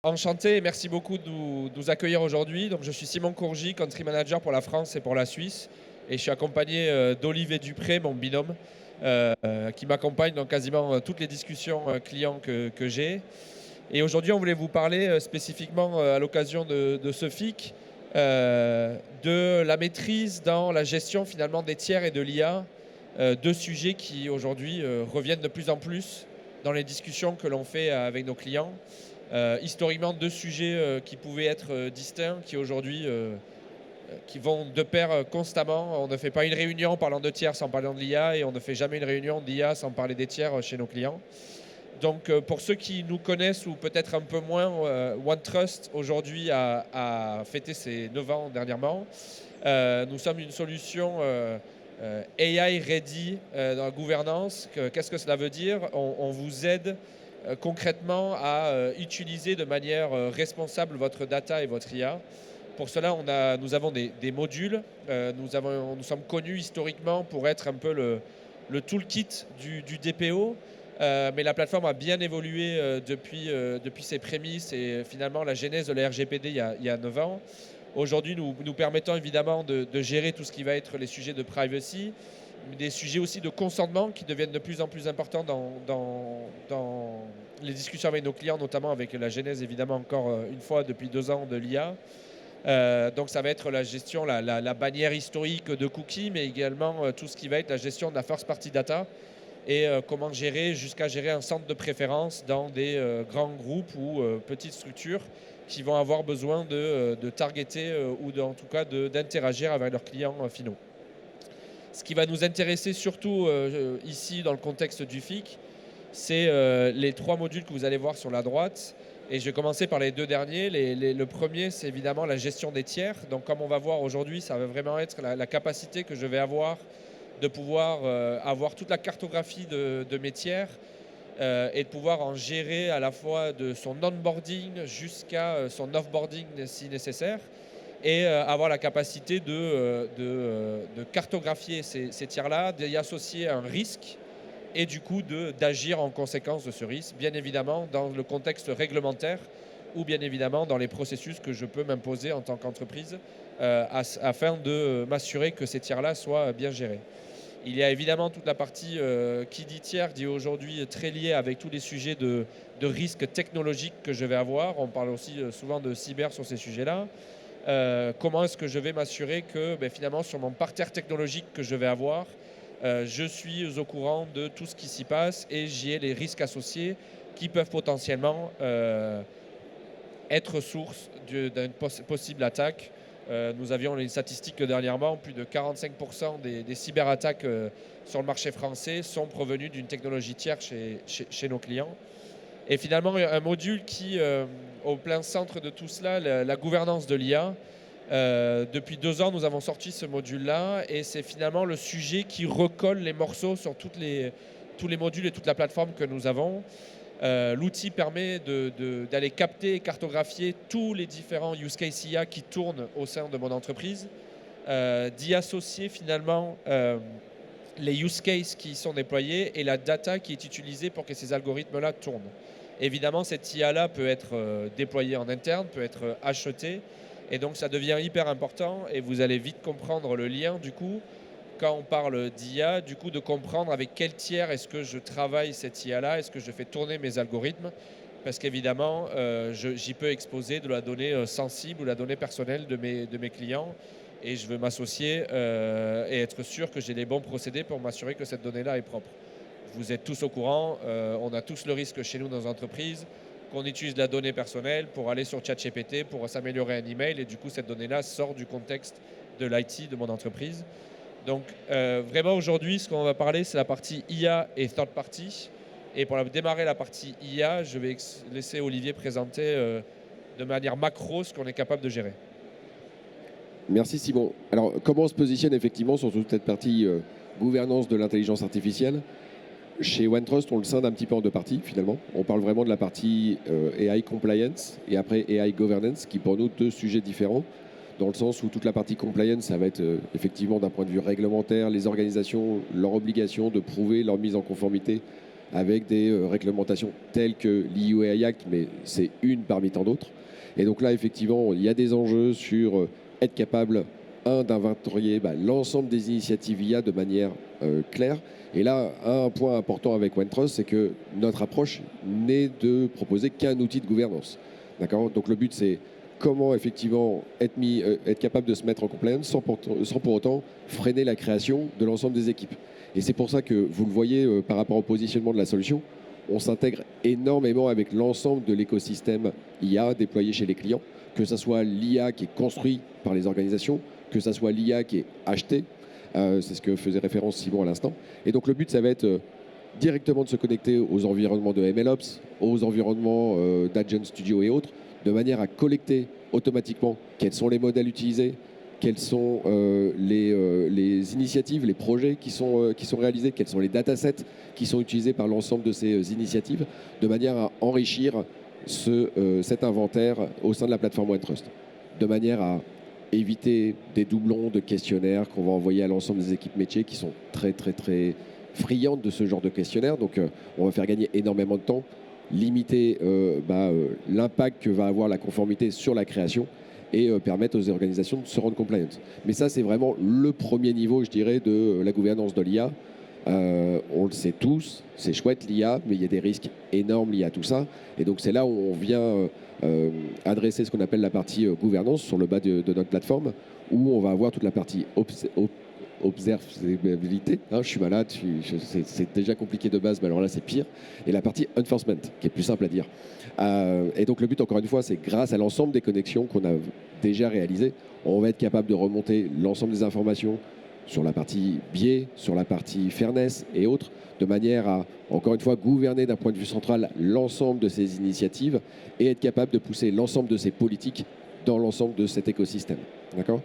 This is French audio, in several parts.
Enchanté et merci beaucoup de nous accueillir aujourd'hui. Donc, je suis Simon Courgy, Country Manager pour la France et pour la Suisse. Et je suis accompagné d'Olivier Dupré, mon binôme, qui m'accompagne dans quasiment toutes les discussions clients que j'ai. Et aujourd'hui, on voulait vous parler spécifiquement à l'occasion de ce FIC, de la maîtrise dans la gestion finalement des tiers et de l'IA, deux sujets qui aujourd'hui reviennent de plus en plus dans les discussions que l'on fait avec nos clients. Historiquement, deux sujets qui pouvaient être distincts, qui aujourd'hui qui vont de pair constamment. On ne fait pas une réunion en parlant de tiers sans parler de l'IA et on ne fait jamais une réunion d'IA sans parler des tiers chez nos clients. Donc pour ceux qui nous connaissent ou peut-être un peu moins, OneTrust aujourd'hui a fêté ses 9 ans dernièrement. Nous sommes une solution AI ready dans la gouvernance. Qu'est-ce que cela veut dire? On vous aide concrètement à utiliser de manière responsable votre data et votre IA. Pour cela, nous avons des modules. Nous sommes connus historiquement pour être un peu le toolkit du DPO. Mais la plateforme a bien évolué depuis ses prémices et finalement la genèse de la RGPD il y a 9 ans. Aujourd'hui, nous permettons évidemment de gérer tout ce qui va être les sujets de privacy, des sujets aussi de consentement qui deviennent de plus en plus importants dans les discussions avec nos clients, notamment avec la genèse évidemment encore une fois depuis 2 ans de l'IA. Donc ça va être la gestion, la bannière historique de cookies, mais également tout ce qui va être la gestion de la first party data et comment gérer jusqu'à gérer un centre de préférence dans des grands groupes ou petites structures qui vont avoir besoin de targeter ou en tout cas d'interagir avec leurs clients finaux. Ce qui va nous intéresser surtout ici dans le contexte du FIC, c'est les 3 modules que vous allez voir sur la droite. Et je vais commencer par les 2 derniers. Le premier, c'est évidemment la gestion des tiers. Donc comme on va voir aujourd'hui, ça va vraiment être la capacité que je vais avoir de pouvoir avoir toute la cartographie de mes tiers et de pouvoir en gérer à la fois de son onboarding jusqu'à son offboarding si nécessaire. Et avoir la capacité de cartographier ces tiers-là, d'y associer un risque et du coup d'agir en conséquence de ce risque, bien évidemment dans le contexte réglementaire ou bien évidemment dans les processus que je peux m'imposer en tant qu'entreprise afin de m'assurer que ces tiers-là soient bien gérés. Il y a évidemment toute la partie qui dit tiers, dit aujourd'hui très liée avec tous les sujets de risques technologiques que je vais avoir. On parle aussi souvent de cyber sur ces sujets-là. Comment est-ce que je vais m'assurer que finalement sur mon parterre technologique que je vais avoir, je suis au courant de tout ce qui s'y passe et j'y ai les risques associés qui peuvent potentiellement être source d'une possible attaque. Nous avions les statistiques que dernièrement, plus de 45% des cyberattaques sur le marché français sont provenues d'une technologie tierce chez nos clients. Et finalement, un module qui, au plein centre de tout cela, la gouvernance de l'IA. Depuis 2 ans, nous avons sorti ce module-là et c'est finalement le sujet qui recolle les morceaux sur tous les modules et toute la plateforme que nous avons. L'outil permet d'aller capter et cartographier tous les différents use cases IA qui tournent au sein de mon entreprise, d'y associer finalement les use cases qui sont déployés et la data qui est utilisée pour que ces algorithmes-là tournent. Évidemment, cette IA-là peut être déployée en interne, peut être achetée, et donc ça devient hyper important et vous allez vite comprendre le lien du coup, quand on parle d'IA, du coup de comprendre avec quel tiers est-ce que je travaille cette IA-là, est-ce que je fais tourner mes algorithmes, parce qu'évidemment, j'y peux exposer de la donnée sensible ou la donnée personnelle de mes clients et je veux m'associer et être sûr que j'ai les bons procédés pour m'assurer que cette donnée-là est propre. Vous êtes tous au courant, on a tous le risque chez nous dans nos entreprises qu'on utilise de la donnée personnelle pour aller sur ChatGPT, pour s'améliorer un email et du coup cette donnée-là sort du contexte de l'IT de mon entreprise. Donc vraiment aujourd'hui, ce qu'on va parler, c'est la partie IA et third party. Et pour démarrer la partie IA, je vais laisser Olivier présenter de manière macro ce qu'on est capable de gérer. Merci Simon. Alors comment on se positionne effectivement sur toute cette partie gouvernance de l'intelligence artificielle? Chez OneTrust, on le scinde un petit peu en 2 parties finalement. On parle vraiment de la partie AI compliance et après AI governance, qui pour nous 2 sujets différents, dans le sens où toute la partie compliance, ça va être effectivement d'un point de vue réglementaire, les organisations, leur obligation de prouver leur mise en conformité avec des réglementations telles que l'IUAI Act, mais c'est une parmi tant d'autres. Et donc là, effectivement, il y a des enjeux sur être capable, d'inventorier l'ensemble des initiatives IA de manière claire. Et là, un point important avec OneTrust, c'est que notre approche n'est de proposer qu'un outil de gouvernance. D'accord ? Donc le but, c'est comment effectivement être capable de se mettre en compliance sans pour autant freiner la création de l'ensemble des équipes. Et c'est pour ça que vous le voyez par rapport au positionnement de la solution, on s'intègre énormément avec l'ensemble de l'écosystème IA déployé chez les clients, que ce soit l'IA qui est construit par les organisations, que ce soit l'IA qui est achetée. C'est ce que faisait référence Simon à l'instant. Et donc le but, ça va être directement de se connecter aux environnements de MLOps, aux environnements d'Agent Studio et autres, de manière à collecter automatiquement quels sont les modèles utilisés, quelles sont les initiatives, les projets qui sont réalisés, quels sont les datasets qui sont utilisés par l'ensemble de ces initiatives, de manière à enrichir cet inventaire au sein de la plateforme OneTrust, de manière à éviter des doublons de questionnaires qu'on va envoyer à l'ensemble des équipes métiers qui sont très friandes de ce genre de questionnaires. Donc on va faire gagner énormément de temps, limiter l'impact que va avoir la conformité sur la création et permettre aux organisations de se rendre compliant. Mais ça, c'est vraiment le premier niveau, je dirais, de la gouvernance de l'IA. On le sait tous, c'est chouette l'IA, mais il y a des risques énormes liés à tout ça. Et donc c'est là où on vient adresser ce qu'on appelle la partie gouvernance sur le bas de notre plateforme, où on va avoir toute la partie observabilité. Je suis malade, c'est déjà compliqué de base, mais alors là c'est pire. Et la partie enforcement, qui est plus simple à dire. Et donc le but, encore une fois, c'est grâce à l'ensemble des connexions qu'on a déjà réalisées, on va être capable de remonter l'ensemble des informations sur la partie biais, sur la partie fairness et autres, de manière à, encore une fois, gouverner d'un point de vue central l'ensemble de ces initiatives et être capable de pousser l'ensemble de ces politiques dans l'ensemble de cet écosystème. D'accord ?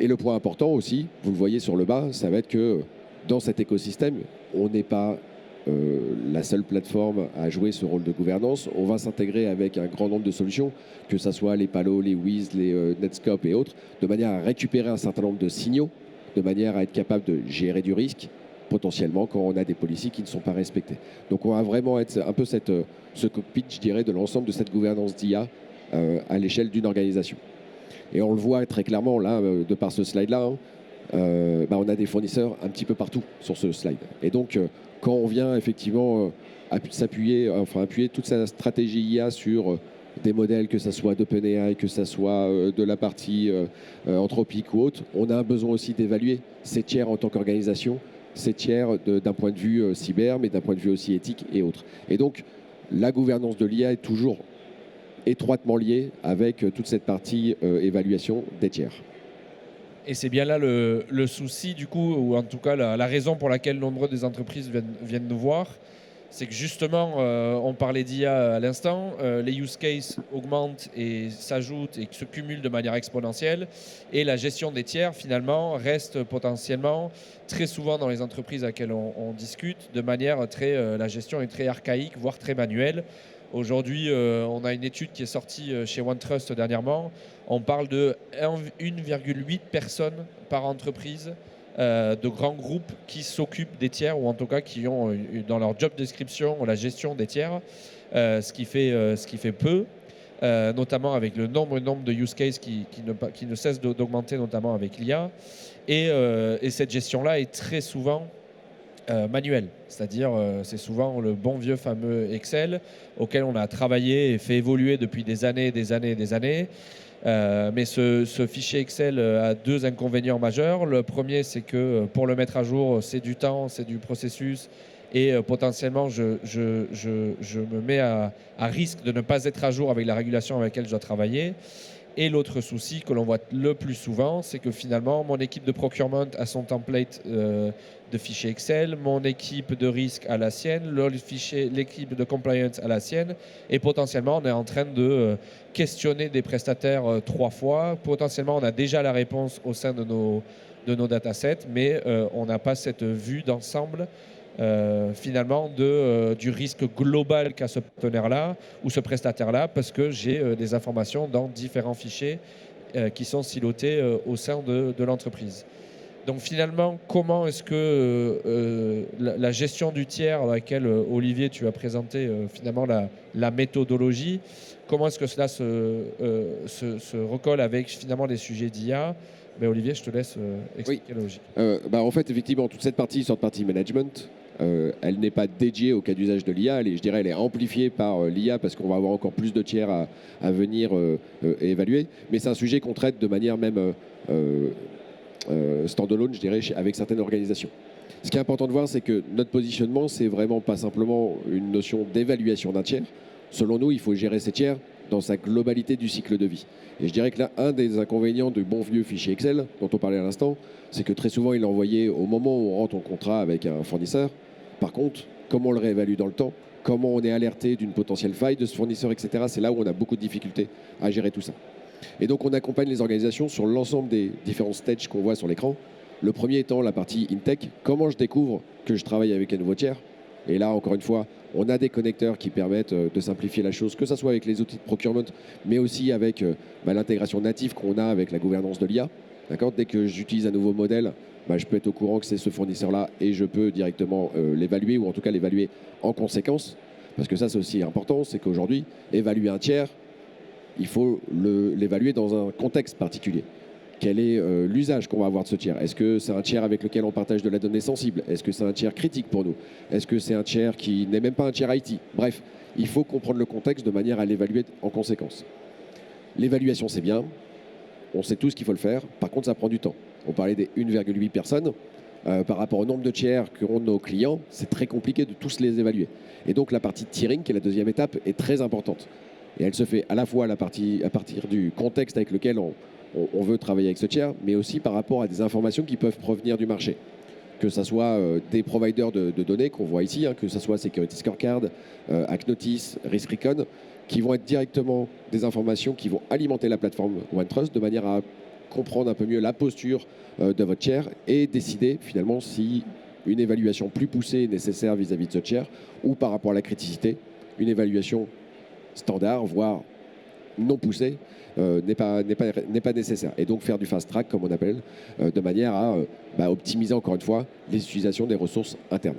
Et le point important aussi, vous le voyez sur le bas, ça va être que dans cet écosystème, on n'est pas la seule plateforme à jouer ce rôle de gouvernance. On va s'intégrer avec un grand nombre de solutions, que ce soit les Palo, les Wiz, les Netscope et autres, de manière à récupérer un certain nombre de signaux, de manière à être capable de gérer du risque, potentiellement quand on a des politiques qui ne sont pas respectées. Donc on va vraiment être un peu ce cockpit, je dirais, de l'ensemble de cette gouvernance d'IA à l'échelle d'une organisation. Et on le voit très clairement, là, de par ce slide-là, on a des fournisseurs un petit peu partout sur ce slide. Et donc, quand on vient effectivement appuyer toute sa stratégie IA sur des modèles, que ce soit d'OpenAI, que ce soit de la partie anthropique ou autre, on a besoin aussi d'évaluer ces tiers en tant qu'organisation, ces tiers d'un point de vue cyber, mais d'un point de vue aussi éthique et autres. Et donc, la gouvernance de l'IA est toujours étroitement liée avec toute cette partie évaluation des tiers. Et c'est bien là le souci, du coup, ou en tout cas la raison pour laquelle nombre des entreprises viennent nous voir. C'est que justement, on parlait d'IA à l'instant, les use cases augmentent et s'ajoutent et se cumulent de manière exponentielle. Et la gestion des tiers, finalement, reste potentiellement très souvent dans les entreprises à laquelle on discute, de manière la gestion est très archaïque, voire très manuelle. Aujourd'hui, on a une étude qui est sortie chez OneTrust dernièrement. On parle de 1,8 personnes par entreprise de grands groupes qui s'occupent des tiers, ou en tout cas qui ont dans leur job description la gestion des tiers, ce qui fait peu, notamment avec le nombre de use cases qui ne cesse d'augmenter, notamment avec l'IA. Et cette gestion-là est très souvent manuel, c'est-à-dire c'est souvent le bon vieux fameux Excel auquel on a travaillé et fait évoluer depuis des années. Mais ce fichier Excel a deux inconvénients majeurs. Le premier, c'est que pour le mettre à jour, c'est du temps, c'est du processus et potentiellement je me mets à risque de ne pas être à jour avec la régulation avec laquelle je dois travailler. Et l'autre souci que l'on voit le plus souvent, c'est que finalement, mon équipe de procurement a son template de fichier Excel, mon équipe de risque a la sienne, l'équipe de compliance a la sienne, et potentiellement, on est en train de questionner des prestataires 3 fois. Potentiellement, on a déjà la réponse au sein de nos datasets, mais on n'a pas cette vue d'ensemble finalement du risque global qu'a ce partenaire-là ou ce prestataire-là, parce que j'ai des informations dans différents fichiers qui sont silotés au sein de l'entreprise. Donc finalement, comment est-ce que la gestion du tiers dans laquelle, Olivier, tu as présenté finalement la méthodologie, comment est-ce que cela se recolle avec finalement les sujets d'IA? Ben, Olivier, je te laisse expliquer la logique. En fait, effectivement, toute cette partie, partie management, elle n'est pas dédiée au cas d'usage de l'IA. Je dirais elle est amplifiée par l'IA parce qu'on va avoir encore plus de tiers à venir évaluer. Mais c'est un sujet qu'on traite de manière même standalone, je dirais, avec certaines organisations. Ce qui est important de voir, c'est que notre positionnement, c'est vraiment pas simplement une notion d'évaluation d'un tiers. Selon nous, il faut gérer ces tiers dans sa globalité du cycle de vie. Et je dirais que là, un des inconvénients du bon vieux fichier Excel, dont on parlait à l'instant, c'est que très souvent, il est envoyé au moment où on rentre en contrat avec un fournisseur. Par contre, comment on le réévalue dans le temps, comment on est alerté d'une potentielle faille de ce fournisseur, etc., c'est là où on a beaucoup de difficultés à gérer tout ça. Et donc, on accompagne les organisations sur l'ensemble des différents stages qu'on voit sur l'écran. Le premier étant la partie InTech, comment je découvre que je travaille avec un nouveau tiers. Et là, encore une fois, on a des connecteurs qui permettent de simplifier la chose, que ce soit avec les outils de procurement, mais aussi avec l'intégration native qu'on a avec la gouvernance de l'IA. Dès que j'utilise un nouveau modèle, je peux être au courant que c'est ce fournisseur-là et je peux directement l'évaluer, ou en tout cas l'évaluer en conséquence. Parce que ça, c'est aussi important, c'est qu'aujourd'hui, évaluer un tiers, il faut l'évaluer dans un contexte particulier. Quel est l'usage qu'on va avoir de ce tiers? Est-ce que c'est un tiers avec lequel on partage de la donnée sensible? Est-ce que c'est un tiers critique pour nous? Est-ce que c'est un tiers qui n'est même pas un tiers IT? Bref, il faut comprendre le contexte de manière à l'évaluer en conséquence. L'évaluation, c'est bien. On sait tous qu'il faut le faire. Par contre, ça prend du temps. On parlait des 1,8 personnes. Par rapport au nombre de tiers qu'ont nos clients, c'est très compliqué de tous les évaluer. Et donc, la partie tiering, qui est la deuxième étape, est très importante. Et elle se fait à la fois à partir du contexte avec lequel on veut travailler avec ce tiers, mais aussi par rapport à des informations qui peuvent provenir du marché. Que ce soit des providers de données qu'on voit ici, que ce soit Security Scorecard, Acnotis, RiskRecon, qui vont être directement des informations qui vont alimenter la plateforme OneTrust de manière à comprendre un peu mieux la posture de votre tiers et décider finalement si une évaluation plus poussée est nécessaire vis-à-vis de ce tiers ou par rapport à la criticité, une évaluation standard, voire non poussée, n'est pas nécessaire. Et donc faire du fast track, comme on appelle, de manière à optimiser encore une fois les utilisations des ressources internes.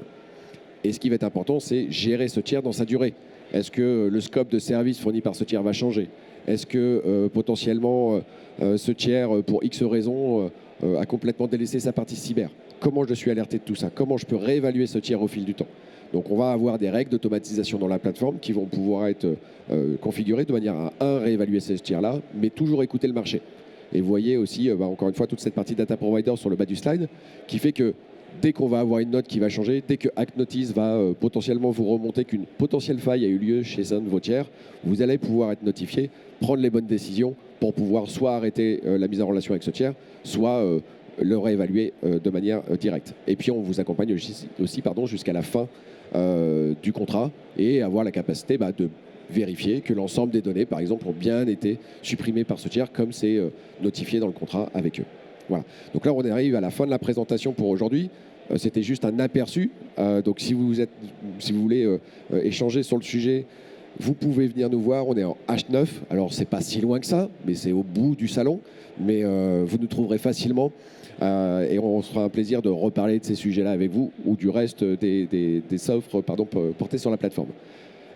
Et ce qui va être important, c'est gérer ce tiers dans sa durée. Est-ce que le scope de service fourni par ce tiers va changer? Est-ce que potentiellement ce tiers, pour X raisons, a complètement délaissé sa partie cyber? Comment je suis alerté de tout ça? Comment je peux réévaluer ce tiers au fil du temps? Donc on va avoir des règles d'automatisation dans la plateforme qui vont pouvoir être configurées de manière à réévaluer ces tiers-là, mais toujours écouter le marché. Et vous voyez aussi, encore une fois, toute cette partie data provider sur le bas du slide, qui fait que dès qu'on va avoir une note qui va changer, dès que ActNotice va potentiellement vous remonter qu'une potentielle faille a eu lieu chez un de vos tiers, vous allez pouvoir être notifié, prendre les bonnes décisions pour pouvoir soit arrêter la mise en relation avec ce tiers, soit le réévaluer de manière directe. Et puis on vous accompagne aussi jusqu'à la fin du contrat et avoir la capacité de vérifier que l'ensemble des données, par exemple, ont bien été supprimées par ce tiers comme c'est notifié dans le contrat avec eux. Voilà. Donc là, on arrive à la fin de la présentation pour aujourd'hui. C'était juste un aperçu. Donc si vous voulez échanger sur le sujet, vous pouvez venir nous voir. On est en H9. Alors, c'est pas si loin que ça, mais c'est au bout du salon. Mais vous nous trouverez facilement. Et on se fera un plaisir de reparler de ces sujets-là avec vous ou du reste des offres portées sur la plateforme.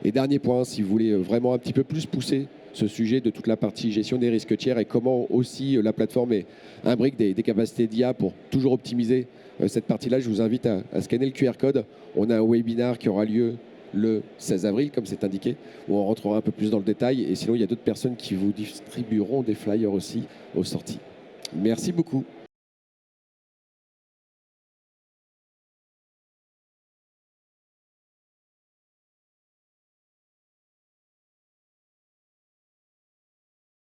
Et dernier point, si vous voulez vraiment un petit peu plus pousser ce sujet de toute la partie gestion des risques tiers et comment aussi la plateforme imbrique des capacités d'IA pour toujours optimiser cette partie-là, je vous invite à scanner le QR code. On a un webinar qui aura lieu le 16 avril, comme c'est indiqué, où on rentrera un peu plus dans le détail. Et sinon, il y a d'autres personnes qui vous distribueront des flyers aussi aux sorties. Merci beaucoup.